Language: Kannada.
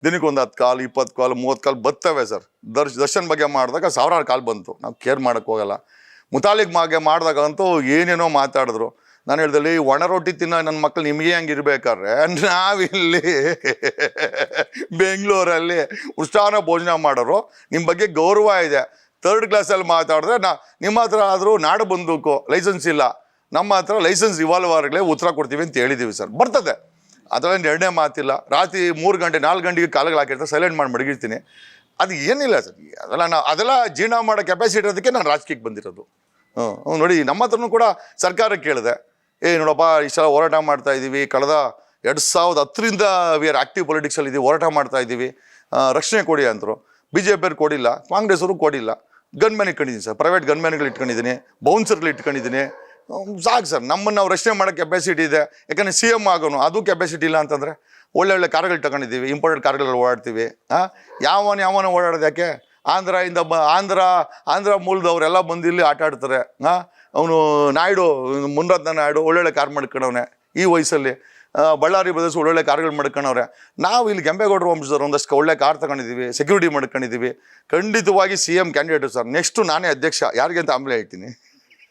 ದಿನಕ್ಕೆ ಒಂದು 10 ಕಾಲ್ 20 ಕಾಲ್ 30 ಕಾಲ್ ಬರ್ತವೆ ಸರ್. ದರ್ಶನ್ ಬಗ್ಗೆ ಮಾಡಿದಾಗ ಸಾವಿರಾರು ಕಾಲ್ ಬಂತು. ನಾವು ಕೇರ್ ಮಾಡೋಕ್ಕೆ ಹೋಗಲ್ಲ. ಮುತಾಲಿಕ್ ಮಾಗೆ ಮಾಡಿದಾಗಂತೂ ಏನೇನೋ ಮಾತಾಡಿದ್ರು. ನಾನು ಹೇಳ್ದಲ್ಲಿ ಒಣ ರೊಟ್ಟಿ ತಿನ್ನೋ ನನ್ನ ಮಕ್ಳು ನಿಮಗೆ ಹಂಗೆ ಇರ್ಬೇಕಾದ್ರೆ ನಾವಿಲ್ಲಿ ಬೆಂಗಳೂರಲ್ಲಿ ಉಷ್ಟಾನ ಭೋಜನ ಮಾಡೋರು. ನಿಮ್ಮ ಬಗ್ಗೆ ಗೌರವ ಇದೆ. 3rd ಕ್ಲಾಸಲ್ಲಿ ಮಾತಾಡಿದ್ರೆ ನಿಮ್ಮ ಹತ್ರ ಆದರೂ ನಾಡು ಬಂದೂಕು ಲೈಸೆನ್ಸ್ ಇಲ್ಲ, ನಮ್ಮ ಹತ್ರ ಲೈಸೆನ್ಸ್ ರಿವಾಲ್ವರ್ಗಳೇ ಉತ್ತರ ಕೊಡ್ತೀವಿ ಅಂತ ಹೇಳಿದ್ದೀವಿ ಸರ್. ಬರ್ತದೆ, ಅದರಲ್ಲಿ 2ನೇ ಮಾತಿಲ್ಲ. ರಾತ್ರಿ 3 ಗಂಟೆ 4 ಗಂಟೆಗೆ ಕಾಲಗಳು ಹಾಕಿರ್ತಾರೆ, ಸೈಲೆಂಟ್ ಮಾಡಿ ಮಡಗಿರ್ತೀನಿ. ಅದು ಏನಿಲ್ಲ ಸರ್. ಅದೆಲ್ಲ ಜೀರ್ಣ ಮಾಡೋ ಕೆಪಾಸಿಟಿ ಇರೋದಕ್ಕೆ ನಾನು ರಾಜಕೀಯಕ್ಕೆ ಬಂದಿರೋದು. ನೋಡಿ, ನಮ್ಮ ಹತ್ರನೂ ಕೂಡ ಸರ್ಕಾರಕ್ಕೆ ಕೇಳಿದೆ, ನೋಡಪ್ಪ ಇಷ್ಟೆಲ್ಲ ಹೋರಾಟ ಮಾಡ್ತಾ ಇದ್ದೀವಿ, ಕಳೆದ 2010ರಿಂದ ವಿ ಆರ್ ಆ್ಯಕ್ಟಿವ್ ಪೊಲಿಟಿಕ್ಸಲ್ಲಿ ಇದ್ದೀವಿ, ಹೋರಾಟ ಮಾಡ್ತಾ ಇದ್ದೀವಿ, ರಕ್ಷಣೆ ಕೊಡಿ ಅಂದರು. BJP ಅವ್ರು ಕೊಡಿಲ್ಲ, ಕಾಂಗ್ರೆಸ್ ಅವರು ಕೊಡಿಲ್ಲ. ಗನ್ಮ್ಯಾನ್ ಇಟ್ಕೊಂಡಿದ್ದೀನಿ ಸರ್, ಪ್ರೈವೇಟ್ ಗನ್ಮ್ಯಾನ್ಗಳು ಇಟ್ಕೊಂಡಿದ್ದೀನಿ, ಬೌನ್ಸರ್ಗಳು ಇಟ್ಕೊಂಡಿದ್ದೀನಿ. ಸಾಕು ಸರ್, ನಮ್ಮನ್ನು ನಾವು ರಕ್ಷಣೆ ಮಾಡೋ ಕೆಪಾಸಿಟಿ ಇದೆ. ಯಾಕಂದರೆ CM ಆಗೋನು ಅದು ಕೆಪಾಸಿಟಿ ಇಲ್ಲ ಅಂತಂದರೆ ಒಳ್ಳೆ ಕಾರ್ಗಳು ತಗೊಂಡಿದ್ದೀವಿ, ಇಂಪಾರ್ಟೆಂಟ್ ಕಾರ್ಗಳಲ್ಲಿ ಓಡಾಡ್ತೀವಿ. ಯಾವನ ಓಡಾಡೋದು ಯಾಕೆ? ಆಂಧ್ರ ಮೂಲದವರೆಲ್ಲ ಬಂದು ಇಲ್ಲಿ ಆಟ ಆಡ್ತಾರೆ. ಅವನು ನಾಯ್ಡು, ಮುನ್ರತ್ನ ನಾಯ್ಡು ಒಳ್ಳೊಳ್ಳೆ ಕಾರ್ ಮಾಡ್ಕೊಂಡವನೆ ಈ ವಯಸ್ಸಲ್ಲಿ. ಬಳ್ಳಾರಿ ಬ್ರದರ್ಸ್ ಒಳ್ಳೊಳ್ಳೆ ಕಾರ್ಗಳು ಮಾಡ್ಕೊಂಡವ್ರೆ. ನಾವು ಇಲ್ಲಿ ಕೆಂಪೇಗೌಡರು ವಂಶದವ್ರು ಒಂದಷ್ಟು ಒಳ್ಳೆ ಕಾರ್ ತಗೊಂಡಿದ್ದೀವಿ, ಸೆಕ್ಯೂರಿಟಿ ಮಾಡ್ಕೊಂಡಿದ್ದೀವಿ. ಖಂಡಿತವಾಗಿ CM ಕ್ಯಾಂಡಿಡೇಟು ಸರ್. ನೆಕ್ಸ್ಟು ನಾನೇ ಅಧ್ಯಕ್ಷ, ಯಾರಿಗೆ ಅಂತ ಆಮೇಲೆ ಹೇಳ್ತೀನಿ.